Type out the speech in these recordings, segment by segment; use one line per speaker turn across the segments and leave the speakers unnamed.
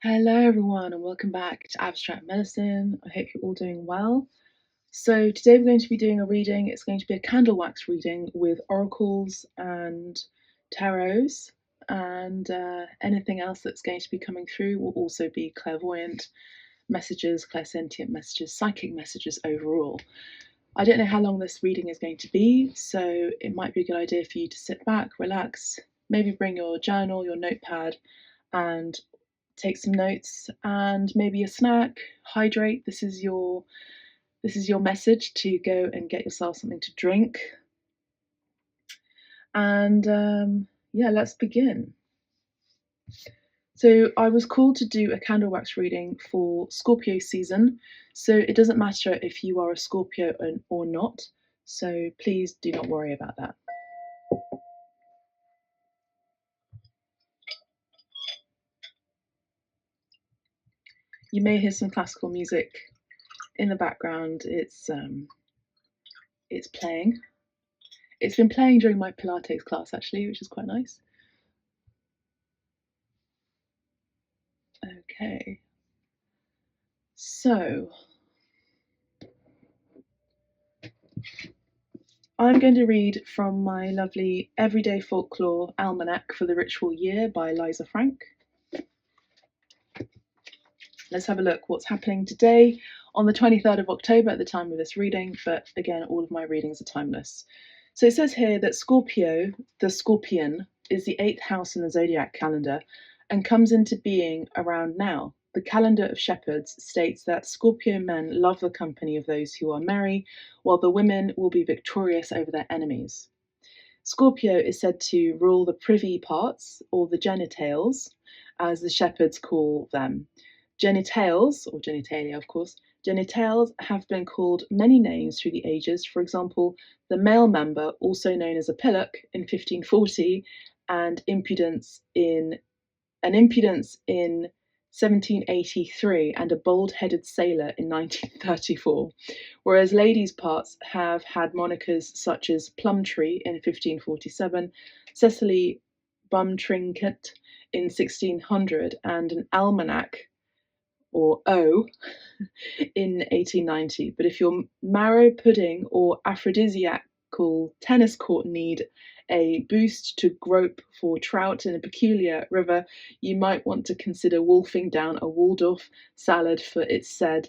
Hello, everyone, and welcome back to Abstract Medicine. I hope you're all doing well. So, today we're going to be doing a reading. It's going to be a candle wax reading with oracles and tarots, and anything else that's going to be coming through will also be clairvoyant messages, clairsentient messages, psychic messages overall. I don't know how long this reading is going to be, so it might be a good idea for you to sit back, relax, maybe bring your journal, your notepad, and take some notes and maybe a snack. Hydrate. This is your message to go and get yourself something to drink. And yeah, let's begin. So I was called to do a candle wax reading for Scorpio season. So it doesn't matter if you are a Scorpio or not. So please do not worry about that. You may hear some classical music in the background. It's playing. It's been playing during my Pilates class actually, which is quite nice. Okay. So I'm going to read from my lovely Everyday Folklore Almanac for the Ritual Year by Liza Frank. Let's have a look what's happening today on the 23rd of October at the time of this reading, but again, all of my readings are timeless. So it says here that Scorpio, the Scorpion, is the 8th house in the zodiac calendar and comes into being around now. The calendar of shepherds states that Scorpio men love the company of those who are merry, while the women will be victorious over their enemies. Scorpio is said to rule the privy parts, or the genitals, as the shepherds call them. Genitals, or genitalia, of course, genitals have been called many names through the ages. For example, the male member, also known as a pillock in 1540, and impudence in 1783, and a bald-headed sailor in 1934, whereas ladies' parts have had monikers such as Plumtree in 1547, Cecily Bumtrinket in 1600, and an almanac, or O, in 1890. But if your marrow pudding or aphrodisiacal tennis court need a boost to grope for trout in a peculiar river, you might want to consider wolfing down a Waldorf salad, for it's said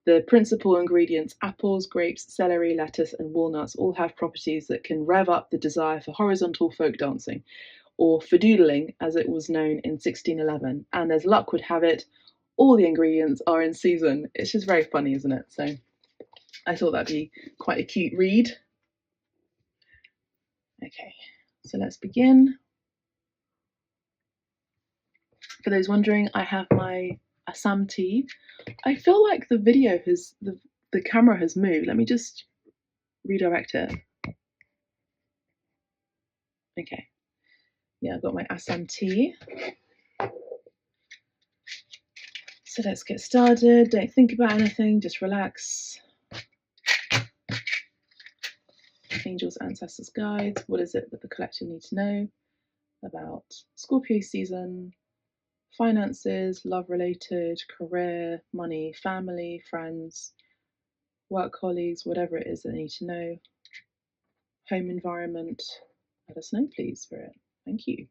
the principal ingredients, apples, grapes, celery, lettuce, and walnuts, all have properties that can rev up the desire for horizontal folk dancing, or fadoodling, as it was known in 1611. And as luck would have it, all the ingredients are in season. It's just very funny, isn't it? So I thought that'd be quite a cute read. Okay, so let's begin. For those wondering, I have my Assam tea. I feel like the video has, the camera has moved. Let me just redirect it. Okay, yeah, I've got my Assam tea. So let's get started. Don't think about anything, just relax. Angels, ancestors, guides. What is it that the collective need to know about Scorpio season? Finances, love related, career, money, family, friends, work colleagues, whatever it is that they need to know. Home environment. Let us know, please, Spirit. Thank you.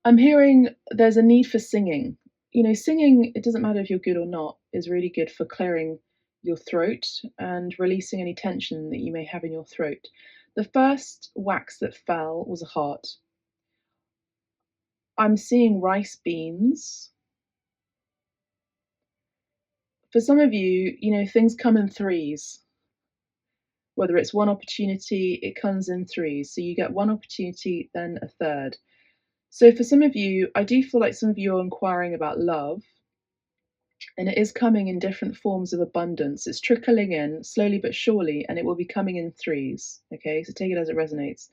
I'm hearing there's a need for singing. You know, singing, it doesn't matter if you're good or not, is really good for clearing your throat and releasing any tension that you may have in your throat. The first wax that fell was a heart. I'm seeing rice beans. For some of you, you know, things come in threes. Whether it's one opportunity, it comes in threes. So you get one opportunity, then a third. So for some of you, I do feel like some of you are inquiring about love, and it is coming in different forms of abundance. It's trickling in slowly but surely, and it will be coming in threes. Okay, so take it as it resonates.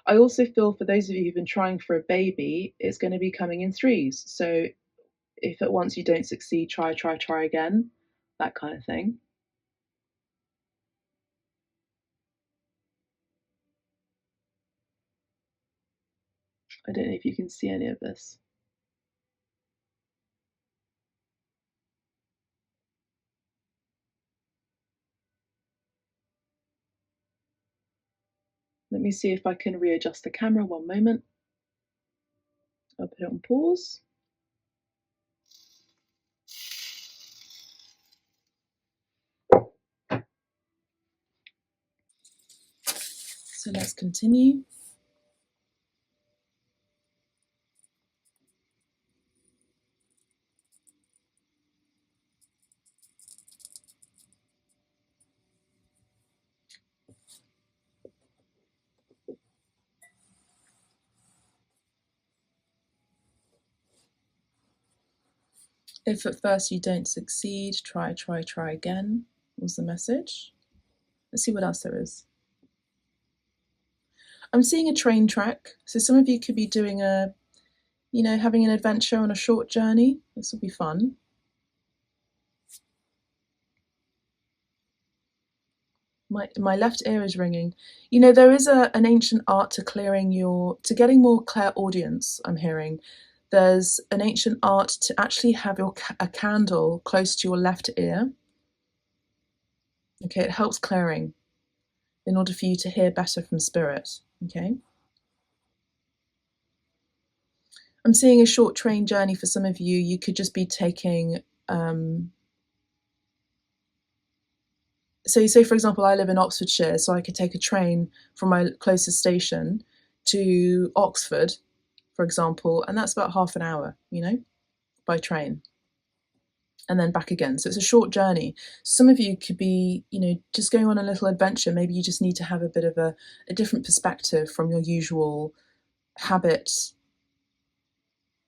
I also feel for those of you who've been trying for a baby, it's going to be coming in threes. So if at once you don't succeed, try again, that kind of thing. I don't know if you can see any of this. Let me see if I can readjust the camera. One moment. I'll put it on pause. So let's continue. If at first you don't succeed, try again, was the message. Let's see what else there is. I'm seeing a train track. So some of you could be doing having an adventure on a short journey. This will be fun. My left ear is ringing. There is an ancient art to getting more clairaudience, I'm hearing. There's an ancient art to actually have a candle close to your left ear. Okay, it helps clearing in order for you to hear better from spirit. Okay. I'm seeing a short train journey for some of you. You could just be taking so you say, for example, I live in Oxfordshire, so I could take a train from my closest station to Oxford, for example, and that's about half an hour, by train, and then back again. So it's a short journey. Some of you could be, just going on a little adventure. Maybe you just need to have a bit of a different perspective from your usual habit,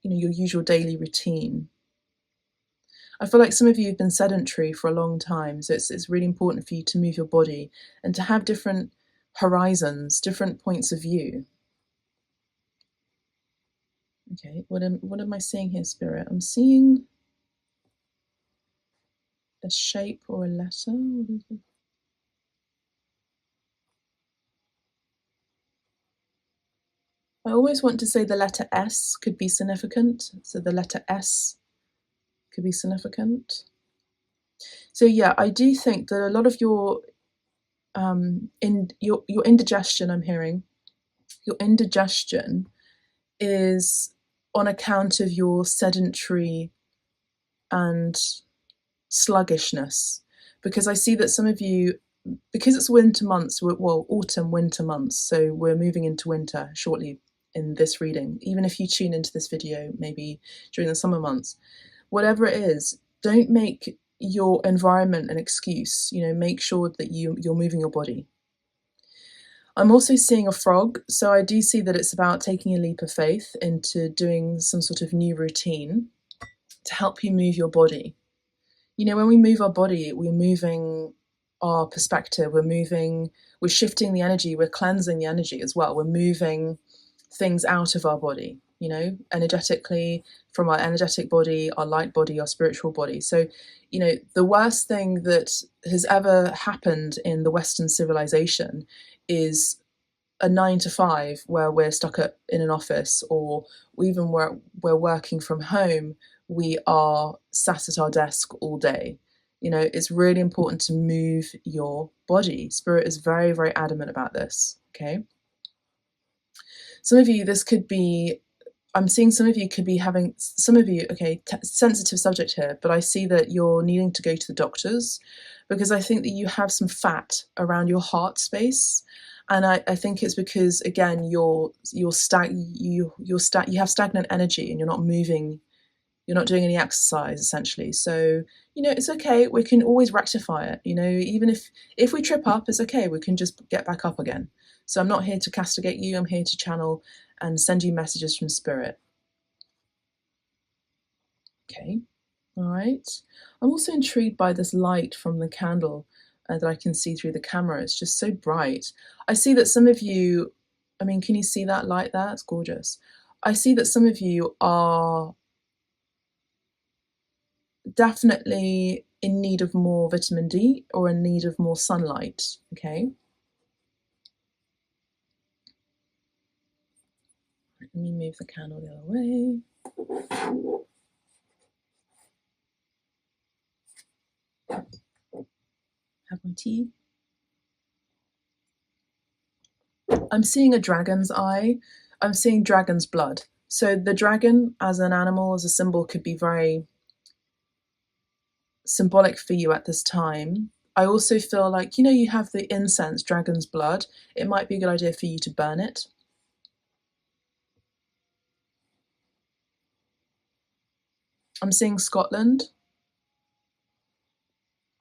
your usual daily routine. I feel like some of you have been sedentary for a long time, so it's really important for you to move your body and to have different horizons, different points of view. Okay, what am I seeing here, Spirit? I'm seeing a shape or a letter. What is it? I always want to say the letter S could be significant, so the letter S could be significant. So yeah, I do think that a lot of your indigestion, I'm hearing, your indigestion is on account of your sedentary and sluggishness. Because I see that some of you, because it's winter months, autumn, winter months, so we're moving into winter shortly in this reading. Even if you tune into this video maybe during the summer months, whatever it is, don't make your environment an excuse. Make sure that you're moving your body. I'm also seeing a frog, so I do see that it's about taking a leap of faith into doing some sort of new routine to help you move your body. When we move our body, we're moving our perspective, we're shifting the energy, we're cleansing the energy as well. We're moving things out of our body, energetically, from our energetic body, our light body, our spiritual body. So, the worst thing that has ever happened in the Western civilization is a 9 to 5 where we're stuck in an office, or even where we're working from home, we are sat at our desk all day. It's really important to move your body. Spirit is very, very adamant about this. Okay. Some of you, I'm seeing some of you could be having, sensitive subject here, but I see that you're needing to go to the doctors because I think that you have some fat around your heart space. And I think it's because, again, you have stagnant energy and you're not moving, you're not doing any exercise, essentially. So, it's okay. We can always rectify it. Even if we trip up, it's okay. We can just get back up again. So I'm not here to castigate you. I'm here to channel and send you messages from spirit. Okay. All right. I'm also intrigued by this light from the candle that I can see through the camera. It's just so bright. I see that some of you, can you see that light there? It's gorgeous. I see that some of you are definitely in need of more vitamin D or in need of more sunlight. Okay. Let me move the candle the other way. Have my tea. I'm seeing a dragon's eye. I'm seeing dragon's blood. So the dragon as an animal, as a symbol, could be very symbolic for you at this time. I also feel like, you know, you have the incense, dragon's blood. It might be a good idea for you to burn it. I'm seeing Scotland.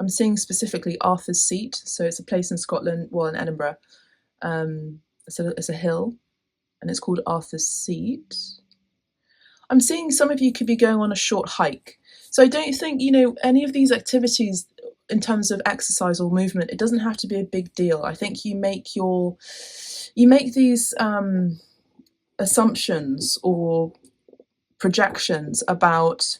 I'm seeing specifically Arthur's Seat. So it's a place in Scotland, well, in Edinburgh. It's a hill, and it's called Arthur's Seat. I'm seeing some of you could be going on a short hike. So I don't think, you know, any of these activities in terms of exercise or movement, it doesn't have to be a big deal. I think you make these assumptions or projections about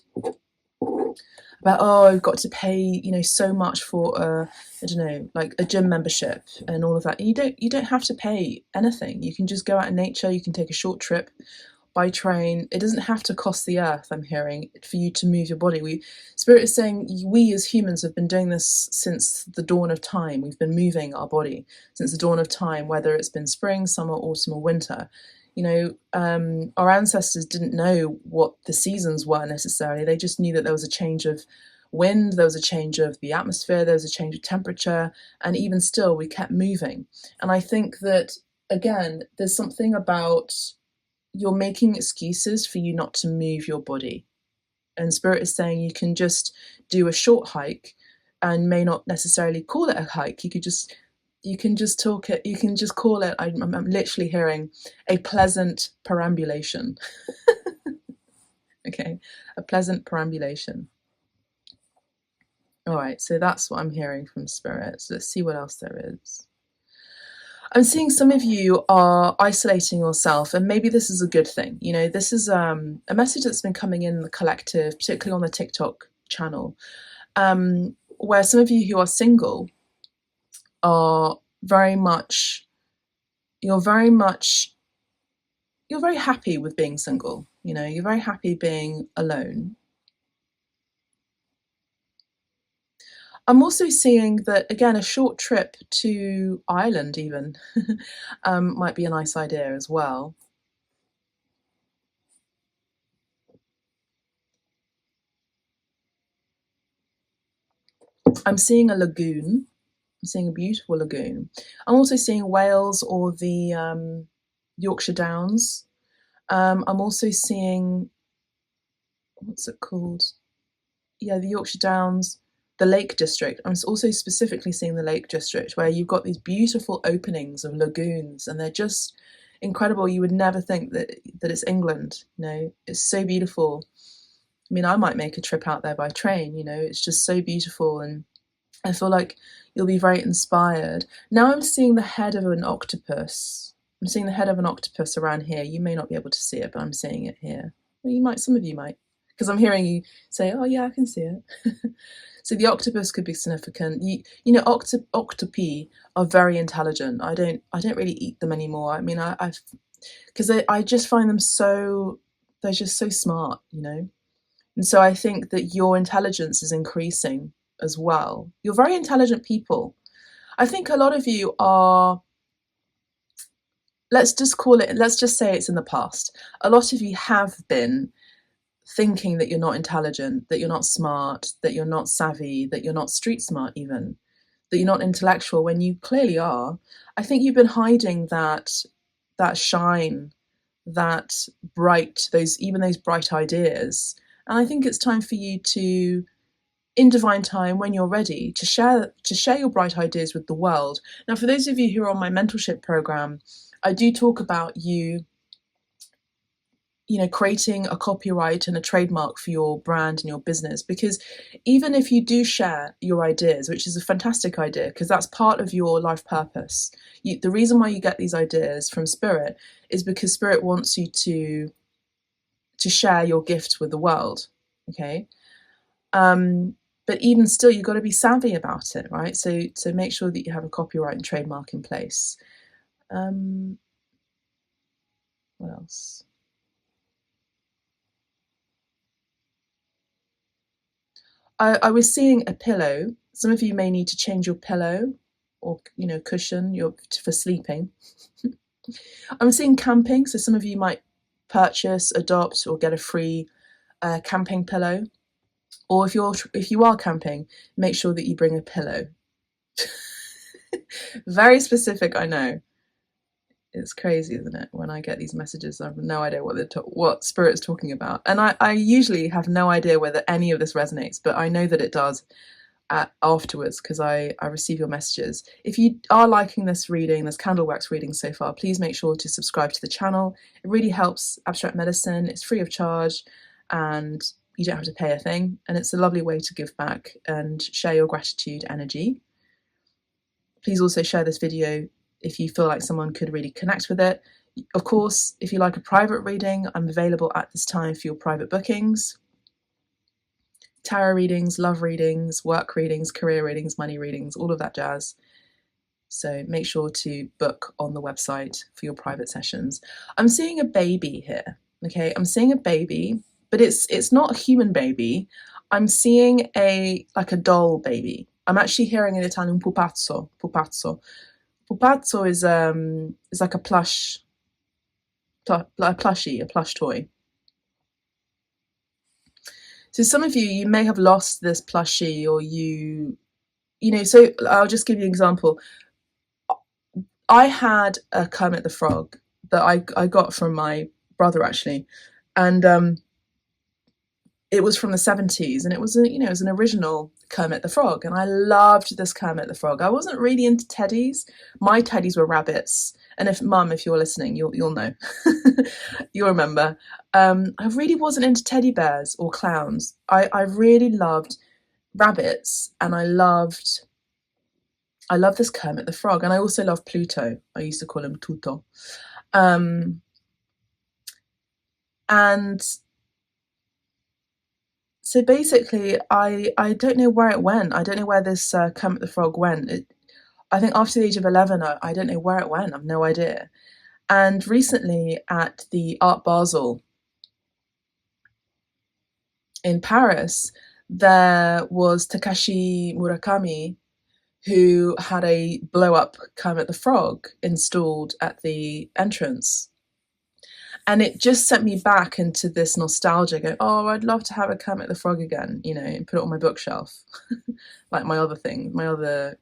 oh, I've got to pay, you know, so much for I don't know, like a gym membership and all of that. And you don't have to pay anything. You can just go out in nature. You can take a short trip by train. It doesn't have to cost the earth, I'm hearing, for you to move your body. Spirit is saying we as humans have been doing this since the dawn of time. We've been moving our body since the dawn of time, whether it's been spring, summer, autumn, or winter. You know, our ancestors didn't know what the seasons were necessarily. They just knew that there was a change of wind, there was a change of the atmosphere, there was a change of temperature, and even still, we kept moving. And I think that, again, there's something about you're making excuses for you not to move your body. And Spirit is saying you can just do a short hike and may not necessarily call it a hike. You can just call it, I'm literally hearing a pleasant perambulation. Okay, a pleasant perambulation. All right, so that's what I'm hearing from Spirit. So let's see what else there is. I'm seeing some of you are isolating yourself, and maybe this is a good thing. You know, this is a message that's been coming in the collective, particularly on the TikTok channel, where some of you who are single are you're very happy with being single. You know, you're very happy being alone. I'm also seeing that, again, a short trip to Ireland even might be a nice idea as well. I'm seeing a lagoon. I'm seeing a beautiful lagoon. I'm also seeing Wales or the Yorkshire Downs. I'm also seeing, what's it called? Yeah, the Yorkshire Downs, the Lake District. I'm also specifically seeing the Lake District, where you've got these beautiful openings of lagoons, and they're just incredible. You would never think that it's England. You know, it's so beautiful. I mean, I might make a trip out there by train. You know, it's just so beautiful, and I feel like you'll be very inspired. Now I'm seeing the head of an octopus. I'm seeing the head of an octopus around here. You may not be able to see it, but I'm seeing it here. Well, you might, some of you might, because I'm hearing you say, oh yeah, I can see it. So the octopus could be significant. You know, octopi are very intelligent. I don't really eat them anymore. I mean, because I just find them they're just so smart, you know. And so I think that your intelligence is increasing as well. You're very intelligent people. I think a lot of you are, let's just say it's in the past. A lot of you have been thinking that you're not intelligent, that you're not smart, that you're not savvy, that you're not street smart even, that you're not intellectual when you clearly are. I think you've been hiding that shine, that those bright ideas. And I think it's time for you to, in divine time, when you're ready, to share your bright ideas with the world. Now, for those of you who are on my mentorship program, I do talk about you know, creating a copyright and a trademark for your brand and your business, because even if you do share your ideas, which is a fantastic idea, because that's part of your life purpose, the reason why you get these ideas from Spirit is because Spirit wants you to share your gift with the world, okay? But even still, you've got to be savvy about it, right? So make sure that you have a copyright and trademark in place. What else? I was seeing a pillow. Some of you may need to change your pillow or, cushion for sleeping. I'm seeing camping, so some of you might purchase, adopt, or get a free camping pillow. Or if you are camping, make sure that you bring a pillow. Very specific, I know. It's crazy, isn't it? When I get these messages, I have no idea what Spirit's talking about. And I usually have no idea whether any of this resonates, but I know that it does afterwards, because I receive your messages. If you are liking this reading, this candle wax reading so far, please make sure to subscribe to the channel. It really helps Abstract Medicine. It's free of charge and you don't have to pay a thing. And it's a lovely way to give back and share your gratitude energy. Please also share this video if you feel like someone could really connect with it. Of course, if you like a private reading, I'm available at this time for your private bookings. Tarot readings, love readings, work readings, career readings, money readings, all of that jazz. So make sure to book on the website for your private sessions. I'm seeing a baby here, okay? I'm seeing a baby, but it's not a human baby. I'm seeing like a doll baby. I'm actually hearing in Italian pupazzo, pupazzo. Pupazzo is like a plushie, a plush toy. So some of you may have lost this plushie, or so I'll just give you an example. I had a Kermit the Frog that I got from my brother, actually, and it was from the 70s, and it was it was an original Kermit the Frog, and I loved this Kermit the Frog. I wasn't really into teddies. My teddies were rabbits, and if you're listening, you'll know. You'll remember. I really wasn't into teddy bears or clowns. I really loved rabbits, and I loved this Kermit the Frog, and I also love Pluto. I used to call him Tuto. And so basically, I don't know where it went. I don't know where this Kermit the Frog went. I think after the age of 11, I don't know where it went. I've no idea. And recently at the Art Basel in Paris, there was Takashi Murakami, who had a blow-up Kermit the Frog installed at the entrance. And it just sent me back into this nostalgia, going, oh, I'd love to have a Kermit the Frog again, and put it on my bookshelf. Like my other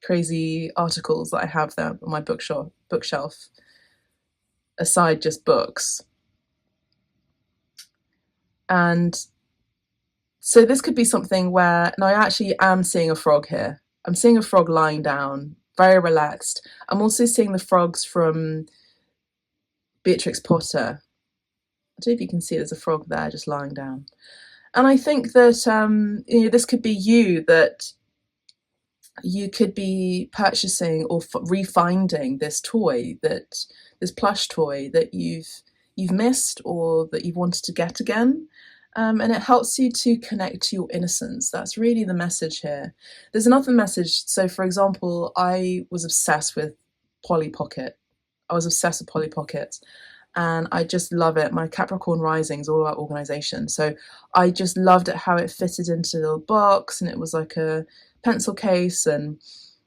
crazy articles that I have there on my bookshelf, aside just books. And so this could be something where, and I actually am seeing a frog here. I'm seeing a frog lying down, very relaxed. I'm also seeing the frogs from Beatrix Potter. I don't know if you can see there's a frog there just lying down. And I think that this could be you, that you could be purchasing or refinding this toy, this plush toy that you've missed or that you've wanted to get again. And it helps you to connect to your innocence. That's really the message here. There's another message. So, for example, I was obsessed with Polly Pocket. I was obsessed with Polly Pocket, and I just love it. My Capricorn rising is all about organization. So I just loved it, how it fitted into a little box, and it was like a pencil case, and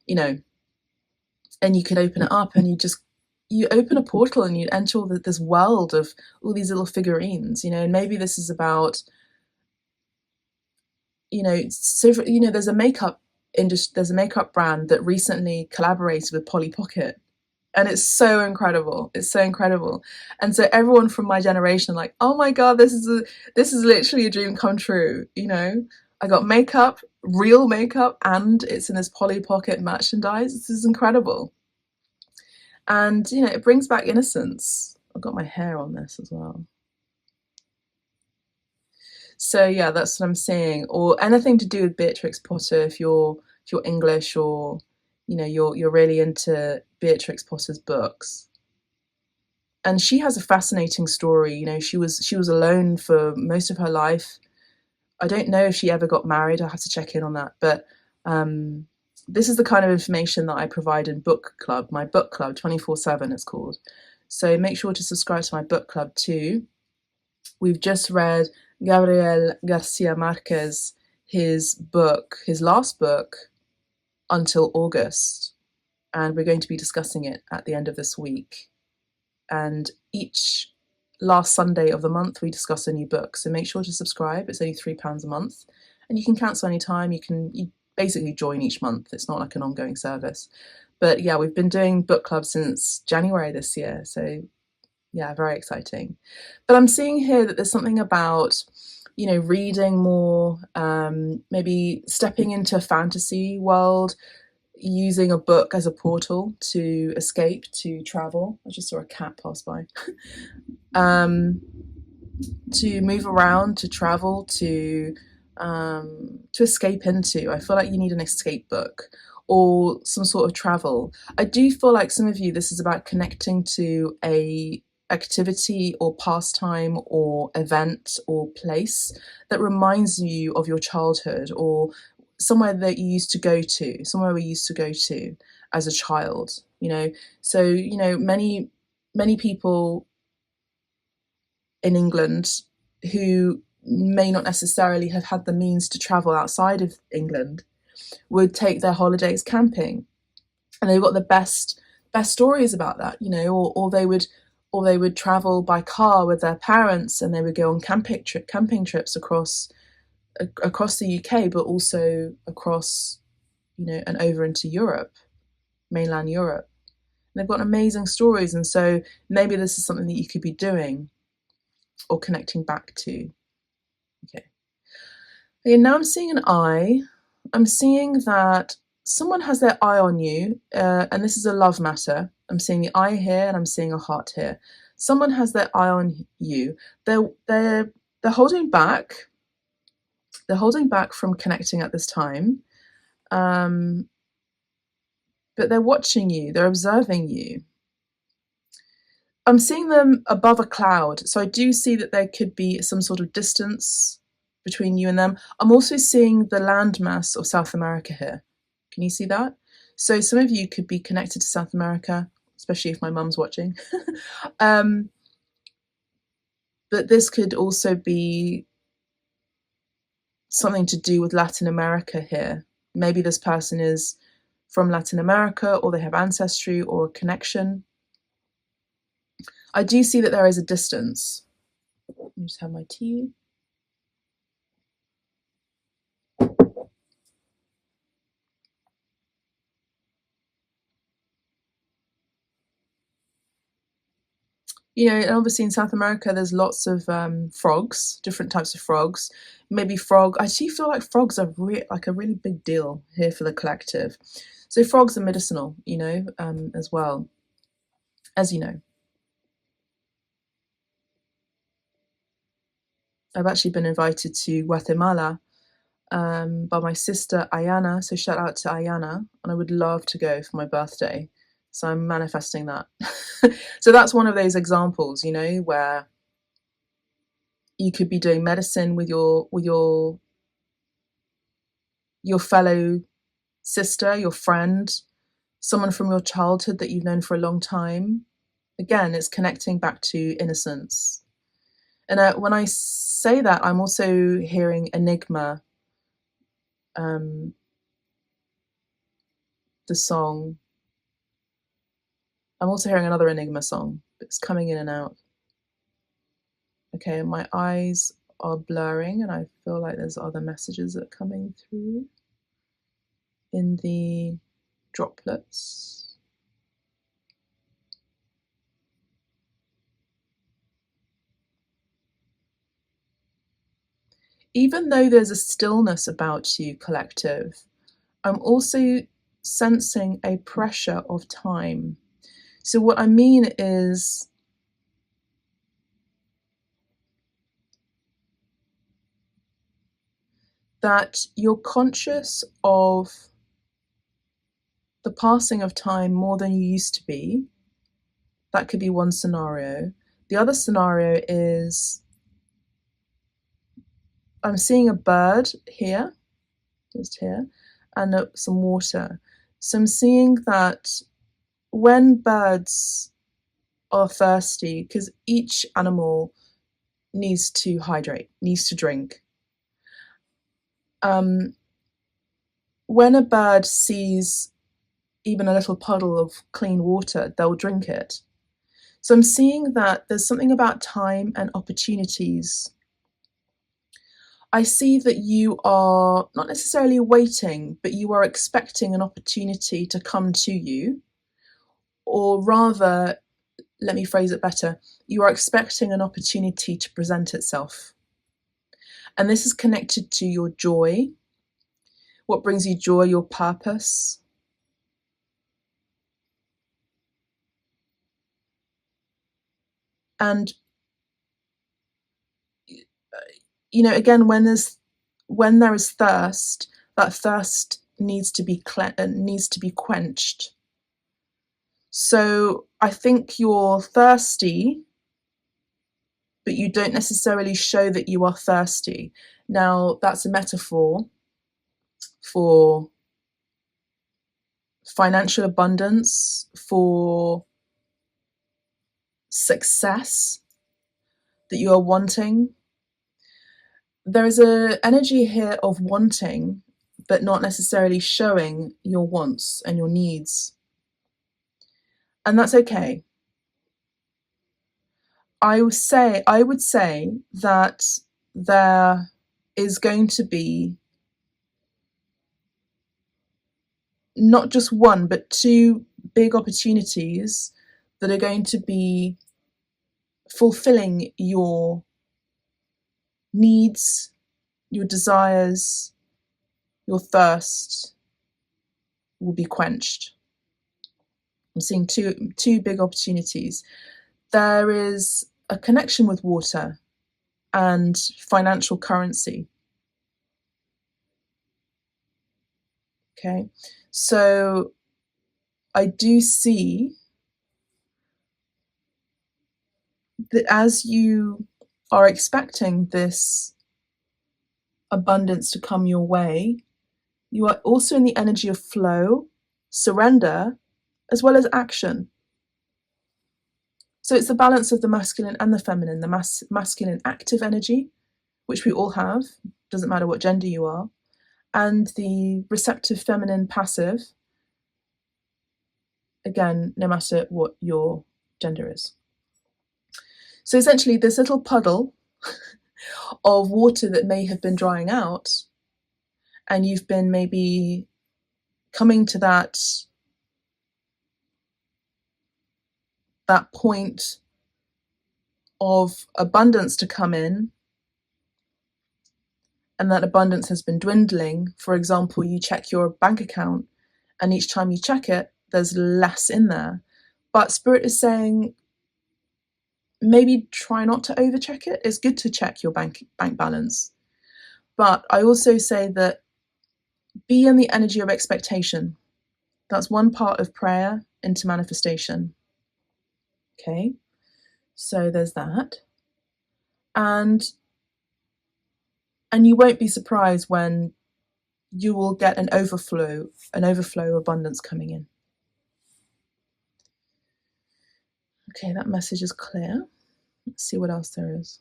and you could open it up, and you open a portal and you enter this world of all these little figurines, and maybe this is about, there's a makeup brand that recently collaborated with Polly Pocket, and it's so incredible. It's so incredible. And so everyone from my generation, like, oh my God, this is literally a dream come true. I got makeup, real makeup, and it's in this Polly Pocket merchandise. This is incredible. And, it brings back innocence. I've got my hair on this as well. So yeah, that's what I'm seeing. Or anything to do with Beatrix Potter, if you're English, or, you're really into Beatrix Potter's books. And she has a fascinating story. She was alone for most of her life. I don't know if she ever got married. I'll have to check in on that. But this is the kind of information that I provide in book club. My book club, 24/7 it's called. So make sure to subscribe to my book club too. We've just read Gabriel Garcia Marquez his last book, Until August, and we're going to be discussing it at the end of this week. And each last Sunday of the month, we discuss a new book. So make sure to subscribe. It's only £3 a month, and you can cancel anytime. You basically join each month. It's not like an ongoing service. But yeah, we've been doing book club since January this year. So yeah, very exciting. But I'm seeing here that there's something about, reading more, maybe stepping into a fantasy world, using a book as a portal to escape, to travel. I just saw a cat pass by. To move around, to travel, to escape into. I feel like you need an escape book or some sort of travel. I do feel like some of you, this is about connecting to a activity or pastime or event or place that reminds you of your childhood, or somewhere that you used to go to, somewhere we used to go to as a child. So many people in England who may not necessarily have had the means to travel outside of England would take their holidays camping, and they've got the best stories about that, or they would travel by car with their parents, and they would go on camping trips across the UK, but also across, and over into Europe, mainland Europe. And they've got amazing stories, and so maybe this is something that you could be doing or connecting back to. Okay. Now I'm seeing an eye. I'm seeing that someone has their eye on you, and this is a love matter. I'm seeing the eye here, and I'm seeing a heart here. Someone has their eye on you. They're holding back. They're holding back from connecting at this time, but they're watching you. They're observing you. I'm seeing them above a cloud, so I do see that there could be some sort of distance between you and them. I'm also seeing the landmass of South America here. Can you see that? So some of you could be connected to South America, especially if my mum's watching. But this could also be something to do with Latin America here. Maybe this person is from Latin America, or they have ancestry or a connection. I do see that there is a distance. Let me just have my tea. And obviously in South America, there's lots of frogs, different types of frogs. Maybe I actually feel like frogs are like a really big deal here for the collective. So frogs are medicinal, as well, as you know. I've actually been invited to Guatemala by my sister Ayana. So shout out to Ayana, and I would love to go for my birthday. So I'm manifesting that. So that's one of those examples, where you could be doing medicine with your fellow sister, your friend, someone from your childhood that you've known for a long time. Again, it's connecting back to innocence. And when I say that, I'm also hearing Enigma, the song. I'm also hearing another Enigma song. It's coming in and out. Okay, my eyes are blurring, and I feel like there's other messages that are coming through in the droplets. Even though there's a stillness about you, collective, I'm also sensing a pressure of time. So what I mean is that you're conscious of the passing of time more than you used to be. That could be one scenario. The other scenario is I'm seeing a bird here, just here, and some water. So I'm seeing that when birds are thirsty, because each animal needs to hydrate, needs to drink. When a bird sees even a little puddle of clean water, they'll drink it. So I'm seeing that there's something about time and opportunities. I see that you are not necessarily waiting, but you are expecting an opportunity to come to you. Or rather, let me phrase it better, you are expecting an opportunity to present itself. And this is connected to your joy, what brings you joy, your purpose. And again, when there is thirst, that thirst needs to be quenched. So I think you're thirsty, but you don't necessarily show that you are thirsty. Now, that's a metaphor for financial abundance, for success that you are wanting. There is an energy here of wanting, but not necessarily showing your wants and your needs. And that's okay. I would say that there is going to be not just one, but two big opportunities that are going to be fulfilling your needs, your desires, your thirst will be quenched. I'm seeing two big opportunities. There is a connection with water and financial currency. Okay, so I do see that as you are expecting this abundance to come your way, you are also in the energy of flow, surrender, as well as action. So it's the balance of the masculine and the feminine, the masculine active energy, which we all have, doesn't matter what gender you are, and the receptive feminine passive, again, no matter what your gender is. So essentially, this little puddle of water that may have been drying out, and you've been maybe coming to that point of abundance to come in, and that abundance has been dwindling. For example, you check your bank account, and each time you check it, there's less in there. But Spirit is saying, maybe try not to overcheck it. It's good to check your bank balance. But I also say that be in the energy of expectation. That's one part of prayer into manifestation. Okay, so there's that. And you won't be surprised when you will get an overflow abundance coming in. Okay, that message is clear. Let's see what else there is.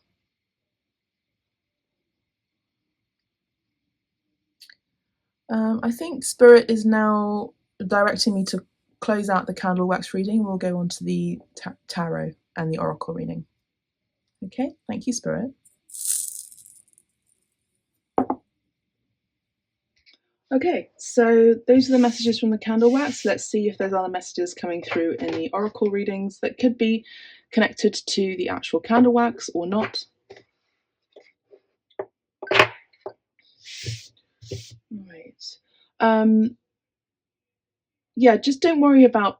I think Spirit is now directing me to close out the candle wax reading. We'll go on to the tarot and the oracle reading. Okay, thank you, Spirit. Okay, so those are the messages from the candle wax. Let's see if there's other messages coming through in the oracle readings that could be connected to the actual candle wax or not. Right. Yeah, just don't worry about,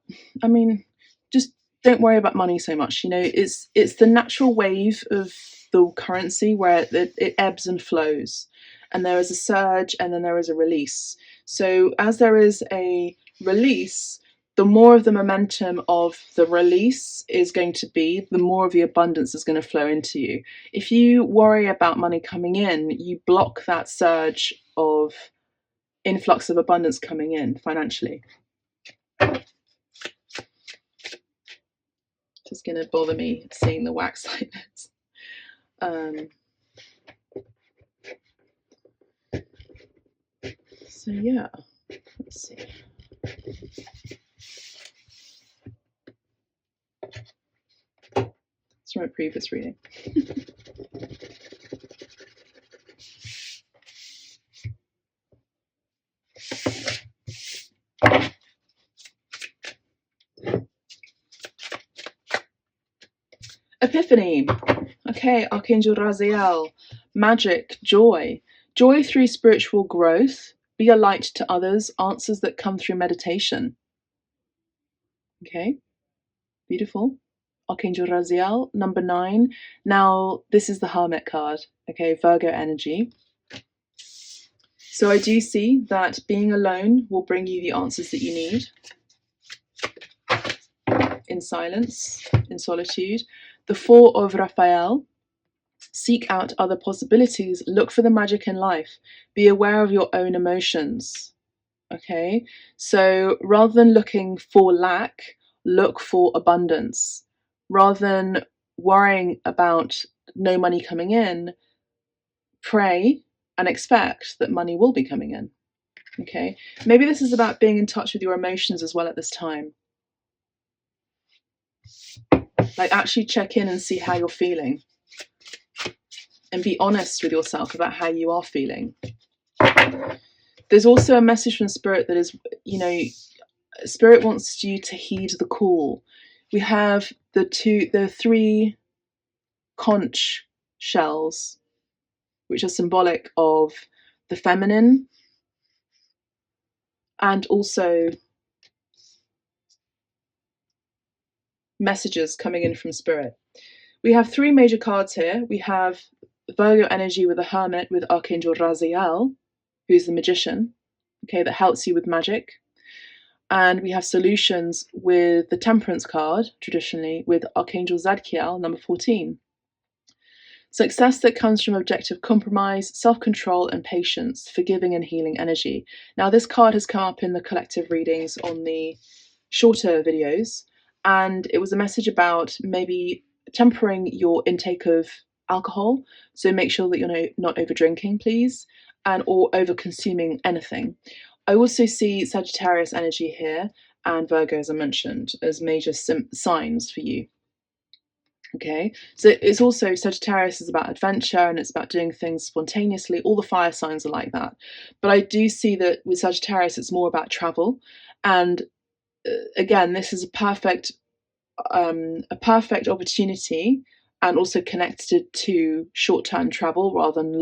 just don't worry about money so much. It's the natural wave of the currency where it ebbs and flows, and there is a surge and then there is a release. So as there is a release, the more of the momentum of the release is going to be, the more of the abundance is going to flow into you. If you worry about money coming in, you block that surge of influx of abundance coming in financially. Just going to bother me seeing the wax like this. So yeah, let's see. It's from a previous reading. Epiphany. Okay, Archangel Raziel. Magic, joy. Joy through spiritual growth. Be a light to others. Answers that come through meditation. Okay, beautiful. Archangel Raziel, number 9. Now, this is the Hermit card. Okay, Virgo energy. So I do see that being alone will bring you the answers that you need. In silence, in solitude. The 4 of Raphael. Seek out other possibilities. Look for the magic in life. Be aware of your own emotions. Okay, so rather than looking for lack, look for abundance. Rather than worrying about no money coming in, pray and expect that money will be coming in. Okay, maybe this is about being in touch with your emotions as well at this time. Like, actually check in and see how you're feeling. And be honest with yourself about how you are feeling. There's also a message from Spirit that is, Spirit wants you to heed the call. We have the 3 conch shells, which are symbolic of the feminine, and also messages coming in from Spirit. We have 3 major cards here. We have Virgo energy with the Hermit, with Archangel Raziel, who's the magician, okay, that helps you with magic. And we have solutions with the Temperance card, traditionally, with Archangel Zadkiel, number 14. Success that comes from objective compromise, self-control and patience, forgiving and healing energy. Now, this card has come up in the collective readings on the shorter videos, and it was a message about maybe tempering your intake of alcohol. So make sure that you're not over drinking, please, and or over consuming anything. I also see Sagittarius energy here and Virgo, as I mentioned, as major signs for you. Okay, so it's also, Sagittarius is about adventure and it's about doing things spontaneously. All the fire signs are like that. But I do see that with Sagittarius, it's more about travel. And again, this is a perfect opportunity, and also connected to short-term travel rather than a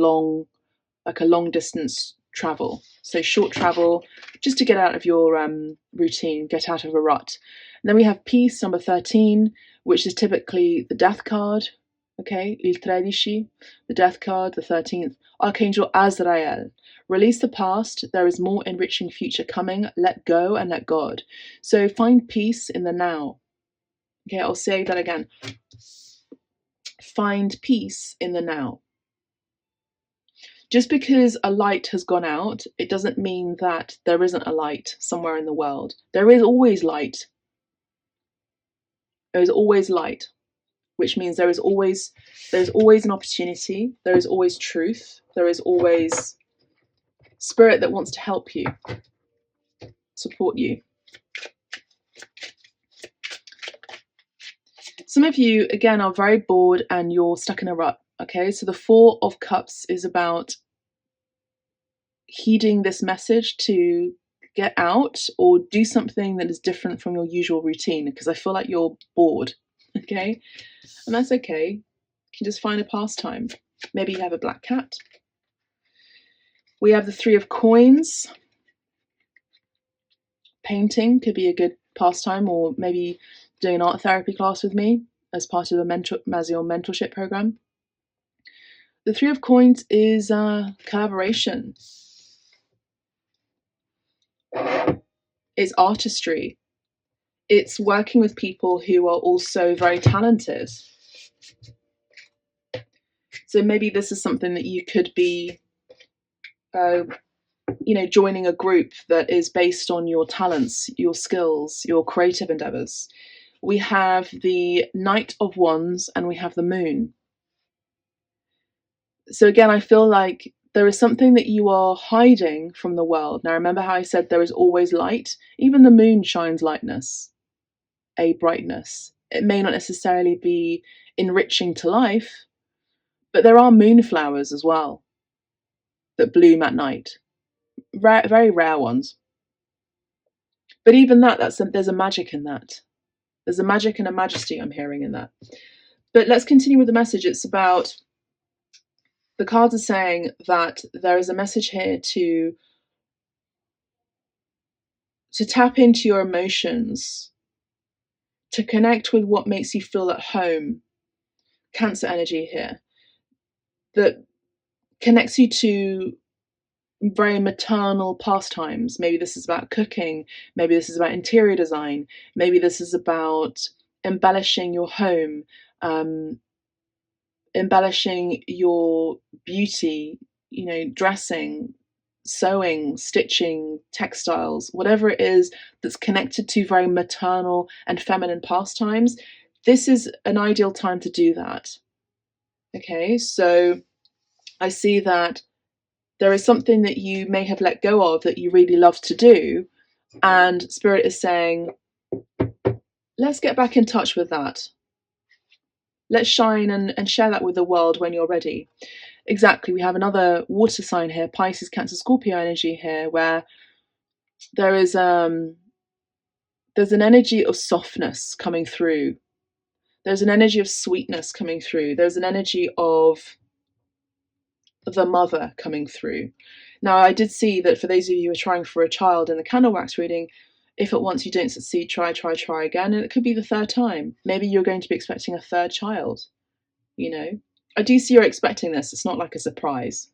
long distance travel. So short travel, just to get out of your routine, get out of a rut. And then we have peace, number 13, which is typically the death card. Okay, il 13, the death card, the 13th. Archangel Azrael. Release the past. There is more enriching future coming. Let go and let God. So find peace in the now. Okay, I'll say that again. Find peace in the now. Just because a light has gone out, it doesn't mean that there isn't a light somewhere in the world. There is always light. There is always light, which means there's always an opportunity. There is always truth. There is always Spirit that wants to help you, support you. Some of you, again, are very bored and you're stuck in a rut. Okay, so the 4 of Cups is about heeding this message to get out or do something that is different from your usual routine, because I feel like you're bored. Okay, and that's okay. You can just find a pastime. Maybe you have a black cat. We have the 3 of Coins. Painting could be a good pastime, or maybe doing an art therapy class with me as part of your mentorship program. The 3 of Coins is collaboration. It's artistry. It's working with people who are also very talented. So maybe this is something that you could be, joining a group that is based on your talents, your skills, your creative endeavors. We have the Knight of Wands and we have the Moon. So again, I feel like there is something that you are hiding from the world. Now, remember how I said there is always light? Even the moon shines lightness, a brightness. It may not necessarily be enriching to life, but there are moonflowers as well that bloom at night. Very rare ones. But even that, there's a magic in that. There's a magic and a majesty I'm hearing in that. But let's continue with the message. It's about, the cards are saying that there is a message here to tap into your emotions, to connect with what makes you feel at home. Cancer energy here that connects you to very maternal pastimes. Maybe this is about cooking, maybe this is about interior design, maybe this is about embellishing your home, embellishing your beauty, dressing, sewing, stitching, textiles, whatever it is that's connected to very maternal and feminine pastimes. This is an ideal time to do that. Okay, so I see that there is something that you may have let go of that you really love to do, and Spirit is saying, let's get back in touch with that. Let's shine and share that with the world when you're ready. Exactly, we have another water sign here, Pisces, Cancer, Scorpio energy here, where there's an energy of softness coming through. There's an energy of sweetness coming through. There's an energy of the mother coming through. Now, I did see that for those of you who are trying for a child in the candle wax reading, if at once you don't succeed, try again, and it could be the third time. Maybe you're going to be expecting a third child. I do see you're expecting this. It's not like a surprise.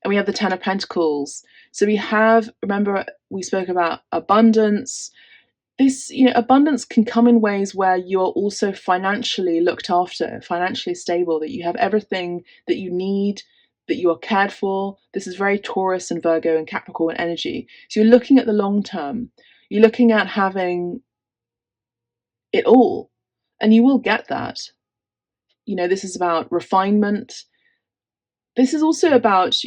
And we have the Ten of Pentacles. So we have, remember, we spoke about abundance. This, abundance can come in ways where you're also financially looked after, financially stable, that you have everything that you need, that you are cared for. This is very Taurus and Virgo and Capricorn energy. So you're looking at the long term. You're looking at having it all, and you will get that. This is about refinement. This is also about,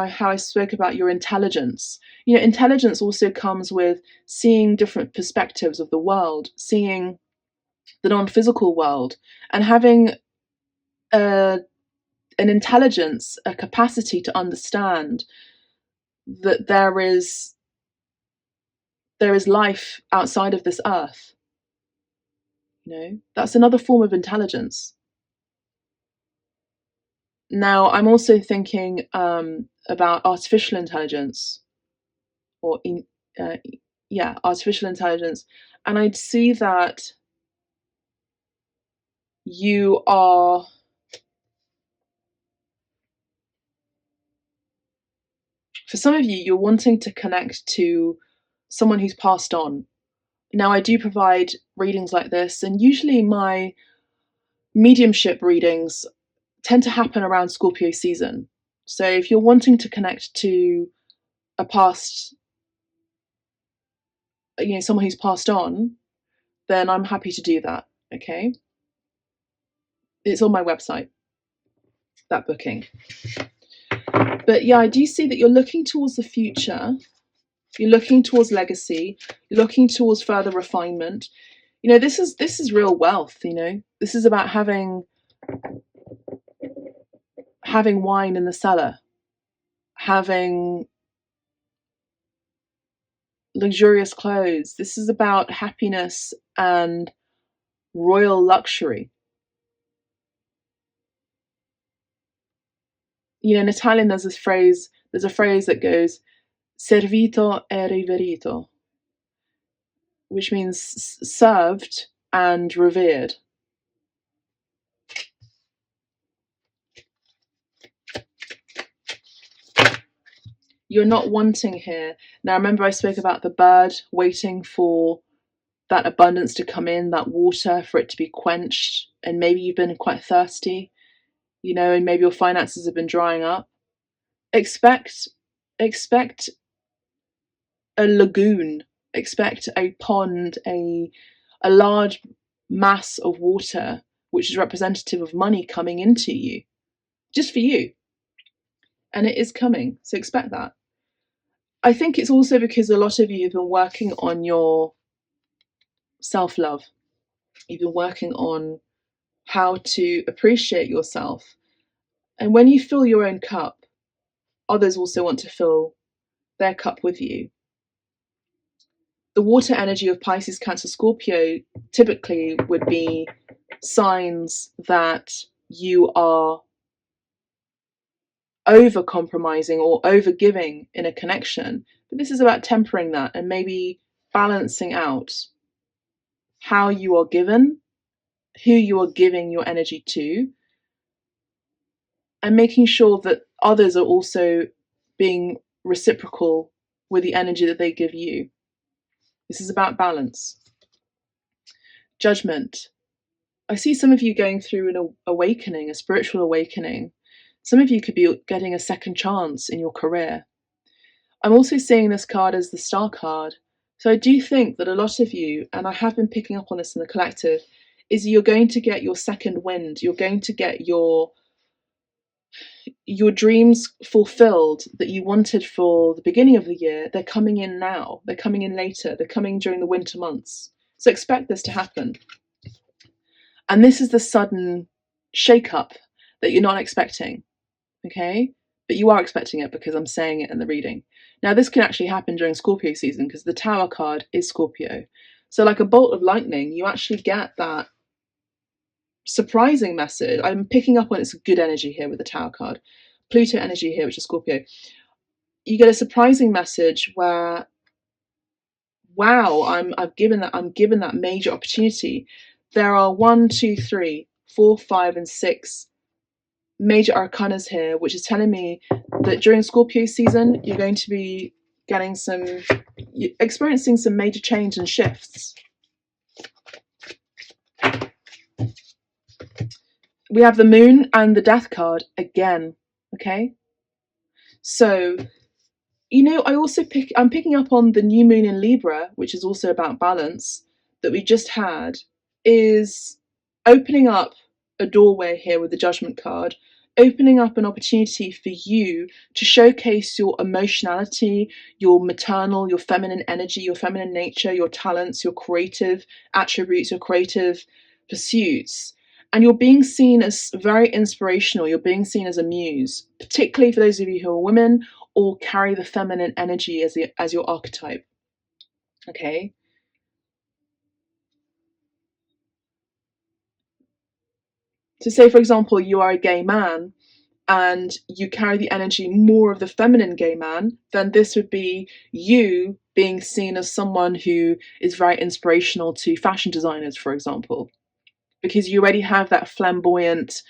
how I spoke about your intelligence. Intelligence also comes with seeing different perspectives of the world, seeing the non-physical world, and having an intelligence, a capacity to understand that there is life outside of this earth. That's another form of intelligence. Now, I'm also thinking about artificial intelligence, or artificial intelligence, and I'd see that you are for some of you, you're wanting to connect to someone who's passed on. Now, I do provide readings like this, and usually my mediumship readings tend to happen around Scorpio season. So if you're wanting to connect to a past, someone who's passed on, then I'm happy to do that, okay? It's on my website, that booking. But yeah, I do see that you're looking towards the future. You're looking towards legacy, looking towards further refinement. This is real wealth. This is about having wine in the cellar, having luxurious clothes. This is about happiness and royal luxury. In Italian, there's a phrase that goes, servito e riverito, which means served and revered. You're not wanting here. Now, remember I spoke about the bird waiting for that abundance to come in, that water, for it to be quenched, and maybe you've been quite thirsty, and maybe your finances have been drying up. Expect a lagoon, expect a pond, a large mass of water, which is representative of money coming into you. just for you. And it is coming, so expect that. I think it's also because a lot of you have been working on your self-love. You've been working on how to appreciate yourself. And when you fill your own cup, others also want to fill their cup with you. The water energy of Pisces, Cancer, Scorpio typically would be signs that you are over compromising or over giving in a connection. But this is about tempering that and maybe balancing out how you are given, who you are giving your energy to, and making sure that others are also being reciprocal with the energy that they give you. This is about balance. Judgment. I see some of you going through an awakening, a spiritual awakening. Some of you could be getting a second chance in your career. I'm also seeing this card as the Star card. So I do think that a lot of you, and I have been picking up on this in the collective, is you're going to get your second wind. You're going to get your dreams fulfilled that you wanted for the beginning of the year. They're coming in now. They're coming in later. They're coming during the winter months. So expect this to happen. And this is the sudden shake-up that you're not expecting, okay? But you are expecting it because I'm saying it in the reading. Now, this can actually happen during Scorpio season because the Tower card is Scorpio. So like a bolt of lightning, you actually get that surprising message. I'm picking up on it's good energy here with the Tower card. Pluto energy here, which is Scorpio. You get a surprising message where, wow, I'm given that major opportunity. There are 1, 2, 3, 4, 5, and 6 major arcanas here, which is telling me that during Scorpio season, you're going to be experiencing some major change and shifts. We have the Moon and the Death card again, okay? So, I'm picking up on the new moon in Libra, which is also about balance, that we just had, is opening up a doorway here with the Judgment card, opening up an opportunity for you to showcase your emotionality, your maternal, your feminine energy, your feminine nature, your talents, your creative attributes, your creative pursuits. And you're being seen as very inspirational. You're being seen as a muse, particularly for those of you who are women or carry the feminine energy as your archetype. Okay? So say, for example, you are a gay man and you carry the energy more of the feminine gay man, then this would be you being seen as someone who is very inspirational to fashion designers, for example, because you already have that flamboyant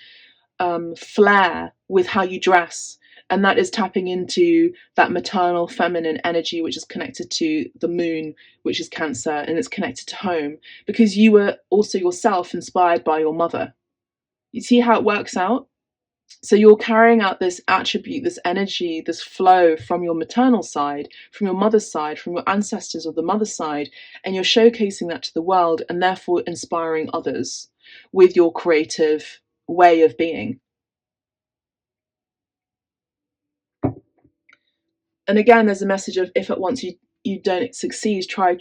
flair with how you dress, and that is tapping into that maternal feminine energy, which is connected to the moon, which is Cancer, and it's connected to home, because you were also yourself inspired by your mother. You see how it works out? So you're carrying out this attribute, this energy, this flow from your maternal side, from your mother's side, from your ancestors of the mother's side, and you're showcasing that to the world and therefore inspiring others with your creative way of being. And again, there's a message of if at once you don't succeed, try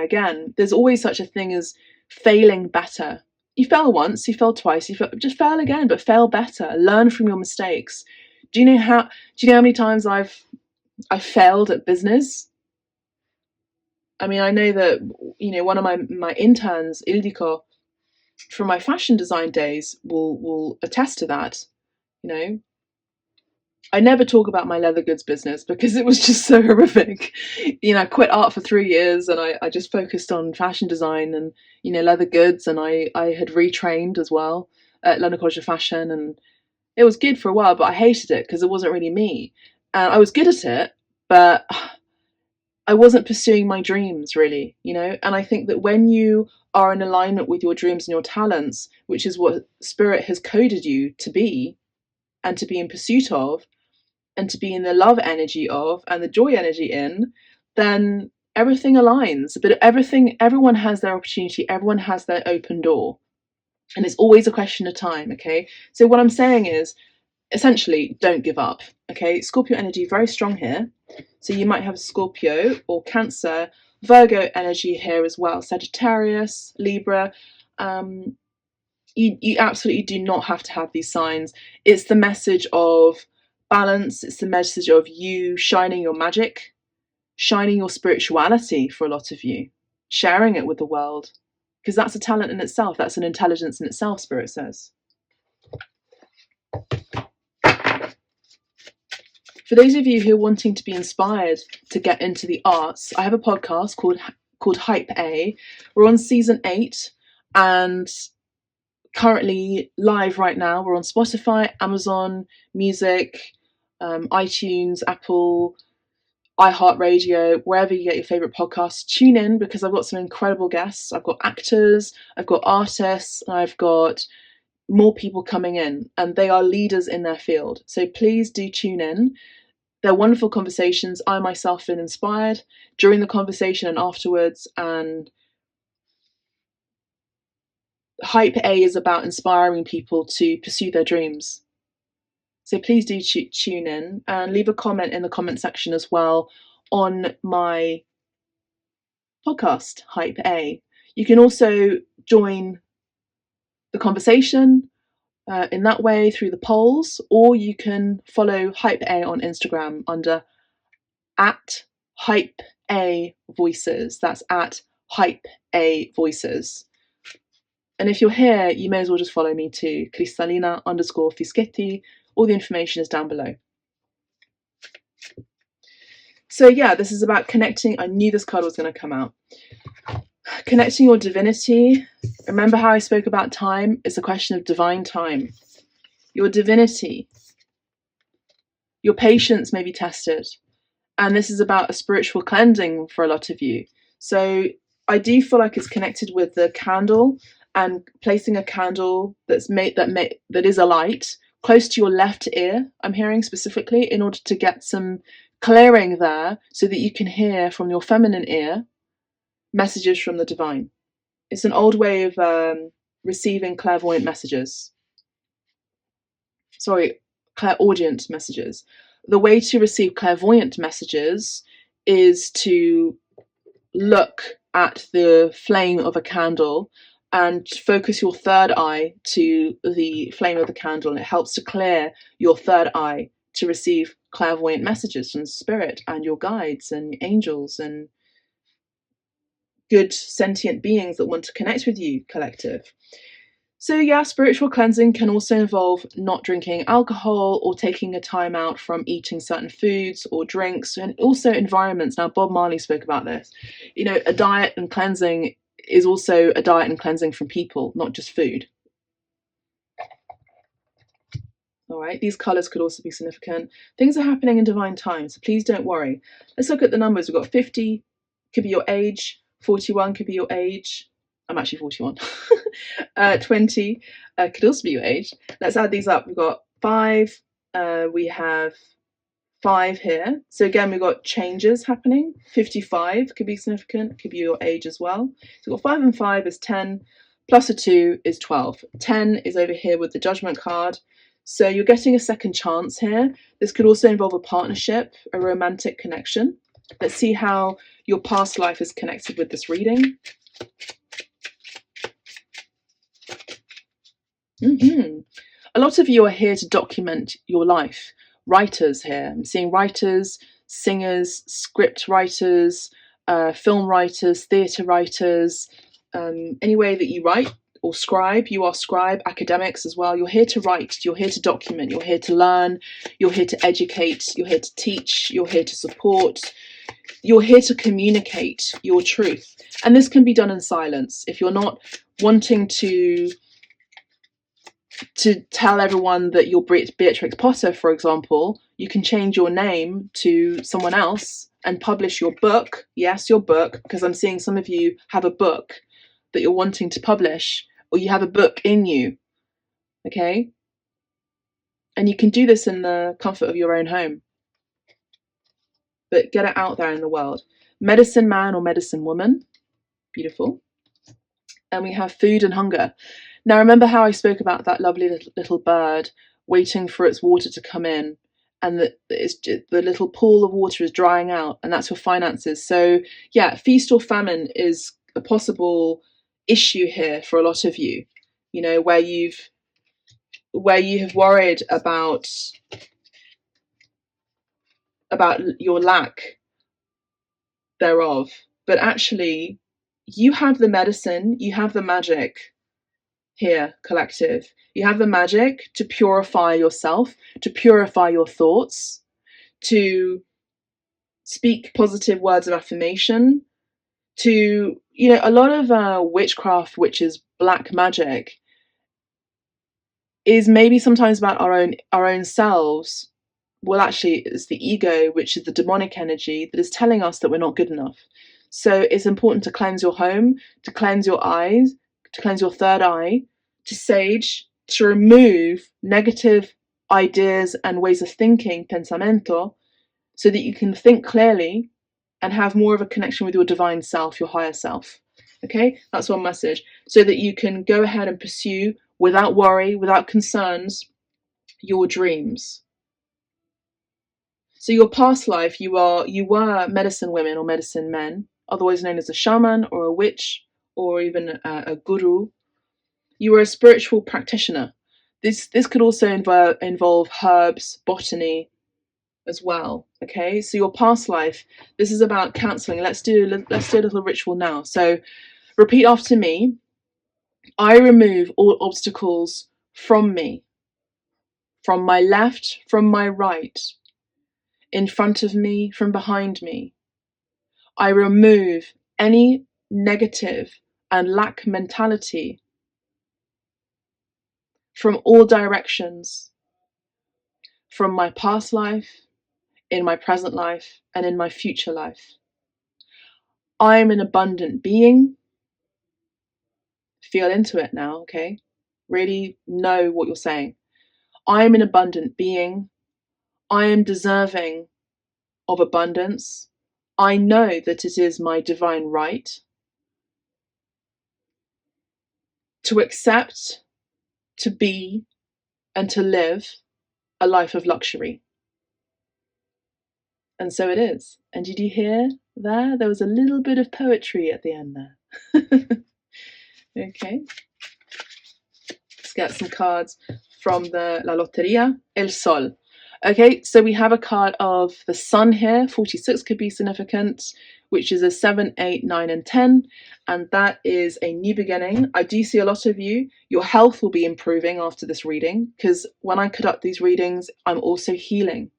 again. There's always such a thing as failing better. You fell once, you fell twice, just fail again, but fail better. Learn from your mistakes. Do you know how many times I've failed at business? I mean, I know that, one of my interns, Ildiko, from my fashion design days will attest to that. I never talk about my leather goods business because it was just so horrific. I quit art for 3 years and I just focused on fashion design and, leather goods. And I had retrained as well at London College of Fashion. And it was good for a while, but I hated it because it wasn't really me. And I was good at it, but I wasn't pursuing my dreams really, And I think that when you are in alignment with your dreams and your talents, which is what Spirit has coded you to be and to be in pursuit of, and to be in the love energy of and the joy energy in, then everything aligns. But everyone has their opportunity, everyone has their open door. And it's always a question of time, okay? So what I'm saying is, essentially, don't give up. Okay, Scorpio energy very strong here. So you might have Scorpio or Cancer, Virgo energy here as well, Sagittarius, Libra. You absolutely do not have to have these signs. It's the message of balance. It's the message of you shining your magic, shining your spirituality for a lot of you, sharing it with the world, because that's a talent in itself. That's an intelligence in itself, Spirit says. For those of you who are wanting to be inspired to get into the arts, I have a podcast called Hype A. We're on season 8 and currently live right now. We're on Spotify, Amazon Music, iTunes, Apple, iHeartRadio, wherever you get your favorite podcasts. Tune in because I've got some incredible guests. I've got actors, I've got artists, and I've got more people coming in, and they are leaders in their field. So please do tune in. They're wonderful conversations. I myself feel inspired during the conversation and afterwards. And Hype A is about inspiring people to pursue their dreams. So please do tune in and leave a comment in the comment section as well on my podcast, Hype A. You can also join the conversation in that way through the polls, or you can follow Hype A on Instagram under @Hype A Voices. That's @Hype A Voices. And if you're here, you may as well just follow me too, Kristalina_Fischetti. All the information is down below. So yeah, this is about connecting. I knew this card was going to come out. Connecting your divinity. Remember how I spoke about time? It's a question of divine time. Your divinity. Your patience may be tested. And this is about a spiritual cleansing for a lot of you. So I do feel like it's connected with the candle and placing a candle that is a light close to your left ear, I'm hearing specifically, in order to get some clearing there so that you can hear from your feminine ear messages from the divine. It's an old way of receiving clairvoyant messages. Sorry, clairaudient messages. The way to receive clairvoyant messages is to look at the flame of a candle and focus your third eye to the flame of the candle, and it helps to clear your third eye to receive clairvoyant messages from spirit and your guides and angels and good sentient beings that want to connect with you, collective. So yeah, spiritual cleansing can also involve not drinking alcohol or taking a time out from eating certain foods or drinks, and also environments. Now, Bob Marley spoke about this. You know, a diet and cleansing is also a diet and cleansing from people, not just food. All right, these colours could also be significant. Things are happening in divine time, so please don't worry. Let's look at the numbers. We've got 50, could be your age. 41 could be your age. I'm actually 41. 20 could also be your age. Let's add these up. We've got 5. We have 5 here. So again, we've got changes happening. 55 could be significant. Could be your age as well. So we've got 5 and 5 is 10. Plus a 2 is 12. 10 is over here with the Judgment card. So you're getting a second chance here. This could also involve a partnership, a romantic connection. Let's see how your past life is connected with this reading. A lot of you are here to document your life. Writers here. I'm seeing writers, singers, script writers, film writers, theatre writers, any way that you write or scribe. You are scribe, academics as well. You're here to write, you're here to document, you're here to learn, you're here to educate, you're here to teach, you're here to support. You're here to communicate your truth. And this can be done in silence. If you're not wanting to tell everyone that you're Beatrix Potter, for example, you can change your name to someone else and publish your book. Yes, your book, because I'm seeing some of you have a book that you're wanting to publish, or you have a book in you. Okay? And you can do this in the comfort of your own home. But get it out there in the world. Medicine man or medicine woman. Beautiful. And we have food and hunger. Now, remember how I spoke about that lovely little bird waiting for its water to come in, and the little pool of water is drying out, and that's your finances. So yeah, feast or famine is a possible issue here for a lot of you, you know, where you have worried about your lack thereof, but actually you have the medicine, you have the magic here, collective. You have the magic to purify yourself, to purify your thoughts, to speak positive words of affirmation, to, you know, a lot of witchcraft, which is black magic, is maybe sometimes about our own selves. Well, actually, it's the ego, which is the demonic energy that is telling us that we're not good enough. So it's important to cleanse your home, to cleanse your eyes, to cleanse your third eye, to sage, to remove negative ideas and ways of thinking, pensamento, so that you can think clearly and have more of a connection with your divine self, your higher self. Okay, that's one message. So that you can go ahead and pursue, without worry, without concerns, your dreams. So your past life, you were medicine women or medicine men, otherwise known as a shaman or a witch or even a guru. You were a spiritual practitioner. This could also involve herbs, botany as well. Okay, so your past life, this is about counseling. Let's do a little ritual now. So repeat after me. I remove all obstacles from me, from my left, from my right, in front of me, from behind me. I remove any negative and lack mentality from all directions, from my past life, in my present life, and in my future life. I am an abundant being. Feel into it now, okay? Really know what you're saying. I am an abundant being. I am deserving of abundance. I know that it is my divine right to accept, to be, and to live a life of luxury. And so it is. And did you hear there? There was a little bit of poetry at the end there. Okay. Let's get some cards from the La Loteria. El Sol. Okay, so we have a card of the sun here. 46 could be significant, which is a 7, 8, 9, and 10. And that is a new beginning. I do see a lot of you. Your health will be improving after this reading, because when I conduct these readings, I'm also healing.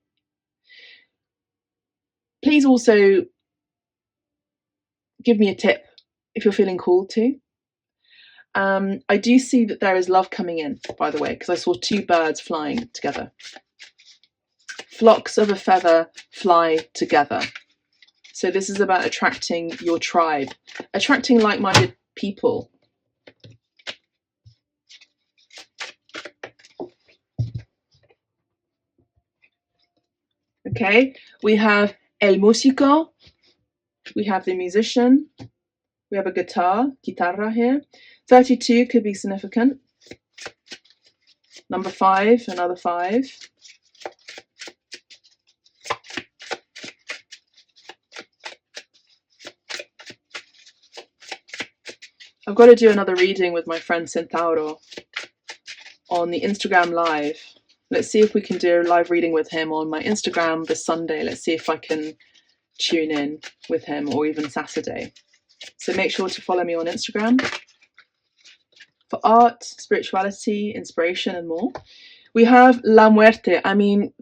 Please also give me a tip if you're feeling called to. I do see that there is love coming in, by the way, because I saw two birds flying together. Flocks of a feather fly together. So this is about attracting your tribe, attracting like-minded people. Okay, we have el músico, we have the musician, we have a guitarra here. 32 could be significant. Number 5, another 5. I've got to do another reading with my friend Centauro on the Instagram live. Let's see if we can do a live reading with him on my Instagram this Sunday. Let's see if I can tune in with him, or even Saturday. So make sure to follow me on Instagram for art, spirituality, inspiration, and more. We have La Muerte. I mean,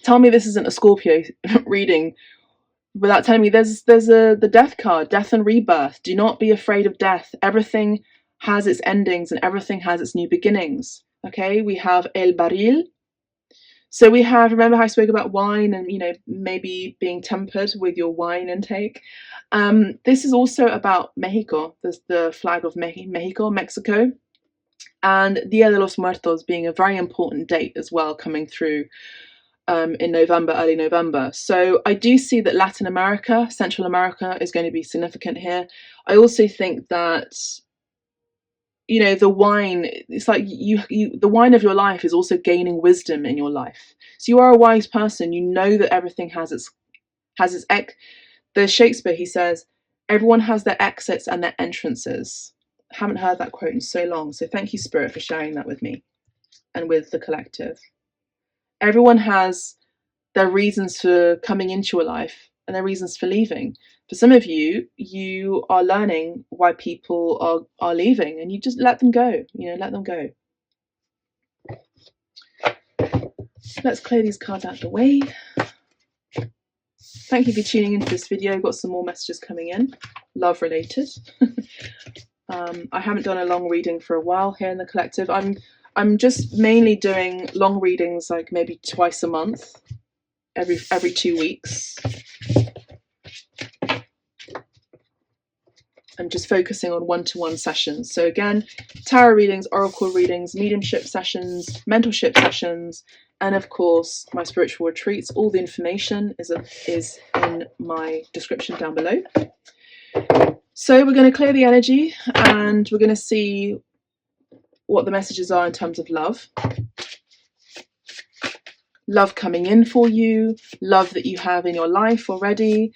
tell me this isn't a Scorpio reading without telling me there's the death card, death and rebirth. Do not be afraid of death. Everything has its endings and everything has its new beginnings. Okay, we have El Barril. So we have, remember how I spoke about wine and, you know, maybe being tempered with your wine intake. This is also about Mexico. There's the flag of Mexico. And Dia de los Muertos being a very important date as well, coming through in November, early November. So I do see that Latin America, Central America is going to be significant here. I also think that you know, the wine, it's like the wine of your life is also gaining wisdom in your life. So you are a wise person. You know that everything has its there's Shakespeare, he says, everyone has their exits and their entrances. I haven't heard that quote in so long. So thank you, Spirit, for sharing that with me and with the collective. Everyone has their reasons for coming into your life and their reasons for leaving. For some of you, you are learning why people are leaving, and you just let them go, you know, let them go. Let's clear these cards out of the way. Thank you for tuning into this video. Got some more messages coming in, love related. I haven't done a long reading for a while here in the collective. I'm just mainly doing long readings, like maybe twice a month, every 2 weeks. I'm just focusing on one-to-one sessions. So again, tarot readings, oracle readings, mediumship sessions, mentorship sessions, and of course my spiritual retreats. All the information is in my description down below. So we're going to clear the energy and we're going to see what the messages are in terms of love. Love coming in for you, love that you have in your life already,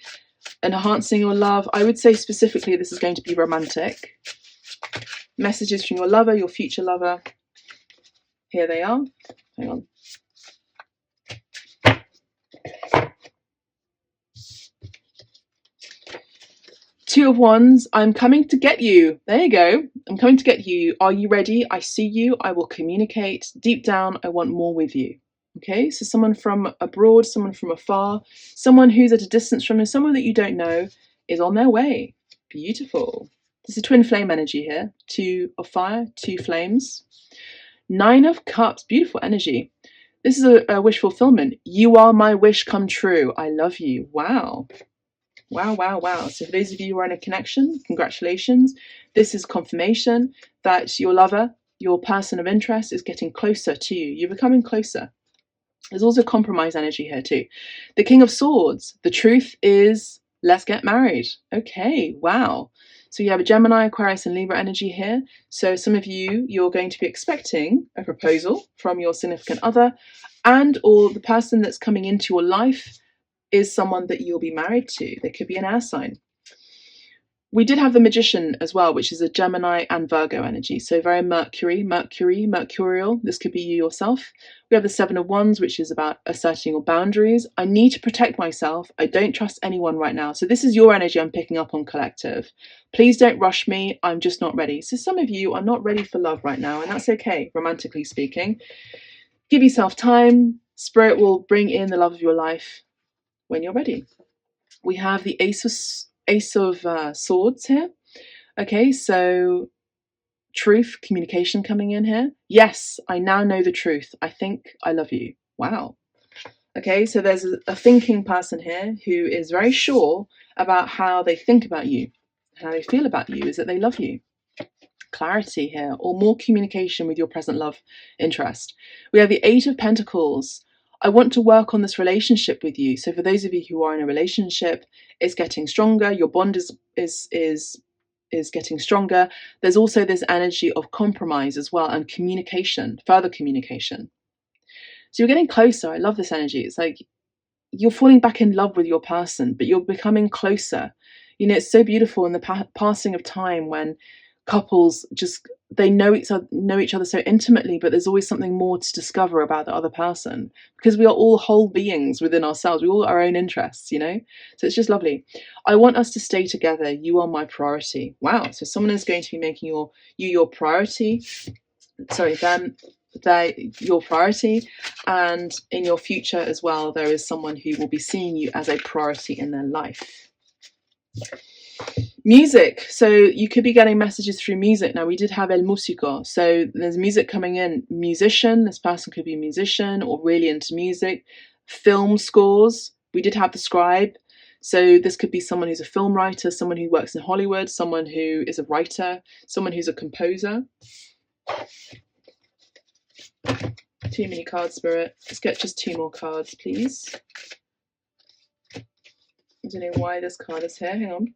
enhancing your love. I would say specifically this is going to be romantic. Messages from your lover, your future lover. Here they are. Hang on. Two of Wands, I'm coming to get you. There you go. I'm coming to get you. Are you ready? I see you. I will communicate. Deep down, I want more with you. Okay, so someone from abroad, someone from afar, someone who's at a distance from you, someone that you don't know is on their way. Beautiful. There's a twin flame energy here. 2 of fire, 2 flames. 9 of cups, beautiful energy. This is a wish fulfillment. You are my wish come true. I love you. Wow. Wow, wow, wow. So for those of you who are in a connection, congratulations. This is confirmation that your lover, your person of interest, is getting closer to you. You're becoming closer. There's also compromise energy here too. The King of Swords. The truth is, let's get married. Okay, wow. So you have a Gemini, Aquarius, and Libra energy here. So some of you, you're going to be expecting a proposal from your significant other, and or the person that's coming into your life is someone that you'll be married to. They could be an air sign. We did have the Magician as well, which is a Gemini and Virgo energy. So very mercurial. This could be you yourself. We have the 7 of Wands, which is about asserting your boundaries. I need to protect myself. I don't trust anyone right now. So this is your energy I'm picking up on, collective. Please don't rush me. I'm just not ready. So some of you are not ready for love right now, and that's okay, romantically speaking. Give yourself time. Spirit will bring in the love of your life when you're ready. We have the Ace of Swords here. Okay, so truth, communication coming in here. Yes, I now know the truth. I think I love you. Wow. Okay, so there's a thinking person here who is very sure about how they think about you, how they feel about you, is that they love you. Clarity here, or more communication with your present love interest. We have the 8 of Pentacles. I want to work on this relationship with you. So for those of you who are in a relationship, it's getting stronger. Your bond is getting stronger. There's also this energy of compromise as well, and communication, further communication. So you're getting closer. I love this energy. It's like you're falling back in love with your person, but you're becoming closer. You know, it's so beautiful in the passing of time when couples just, they know each other so intimately, but there's always something more to discover about the other person, because we are all whole beings within ourselves. We all have our own interests, you know, so it's just lovely. I want us to stay together. You are my priority. Wow. So someone is going to be making you your priority. Sorry, them, they your priority, and in your future as well, there is someone who will be seeing you as a priority in their life. Music. So you could be getting messages through music. Now we did have El Músico. So there's music coming in. Musician. This person could be a musician or really into music. Film scores. We did have the scribe. So this could be someone who's a film writer, someone who works in Hollywood, someone who is a writer, someone who's a composer. Too many cards, Spirit. Let's get just 2 more cards, please. I don't know why this card is here. Hang on.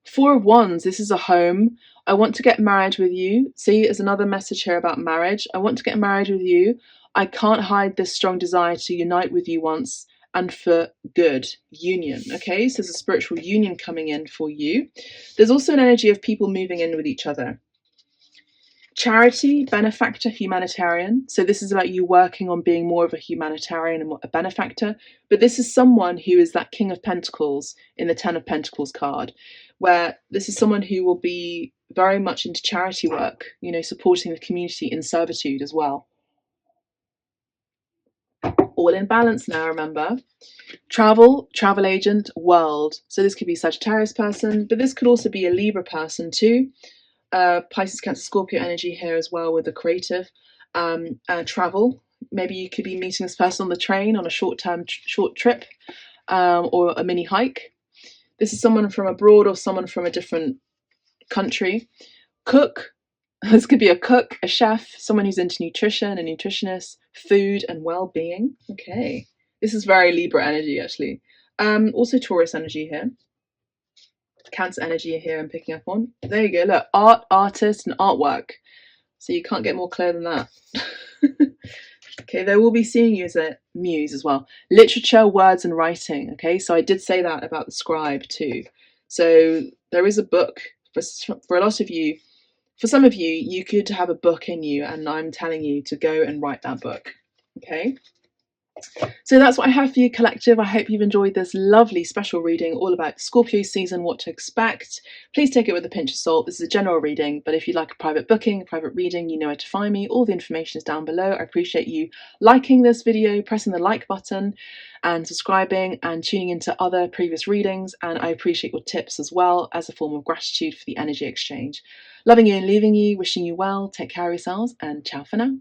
4 of Wands, this is a home. I want to get married with you. See, there's another message here about marriage. I want to get married with you. I can't hide this strong desire to unite with you once and for good. Union. Okay, so there's a spiritual union coming in for you. There's also an energy of people moving in with each other. Charity, benefactor, humanitarian. So this is about you working on being more of a humanitarian and a benefactor. But this is someone who is that King of Pentacles in the Ten of Pentacles card, where this is someone who will be very much into charity work, you know, supporting the community in servitude as well. All in balance now, remember. Travel, travel agent, world. So this could be a Sagittarius person, but this could also be a Libra person too. Pisces, Cancer, Scorpio energy here as well with the creative. Travel. Maybe you could be meeting this person on the train on a short trip, or a mini hike. This is someone from abroad or someone from a different country. Cook. This could be a cook, a chef, someone who's into nutrition, a nutritionist, food and well-being. Okay. This is very Libra energy actually. Also Taurus energy here. Cancer energy here I'm picking up on. There you go, look, art, artist and artwork. So you can't get more clear than that. Okay, they will be seeing you as a muse as well. Literature, words and writing. Okay, so I did say that about the scribe too. So there is a book for a lot of you. For some of you, you could have a book in you and I'm telling you to go and write that book. Okay. So that's what I have for you, collective. I hope you've enjoyed this lovely special reading all about Scorpio season, what to expect. Please take it with a pinch of salt. This is a general reading, but if you'd like a private booking, a private reading, you know where to find me. All the information is down below. I appreciate you liking this video, pressing the like button and subscribing and tuning into other previous readings. And I appreciate your tips as well as a form of gratitude for the energy exchange. Loving you and leaving you, wishing you well. Take care of yourselves and ciao for now.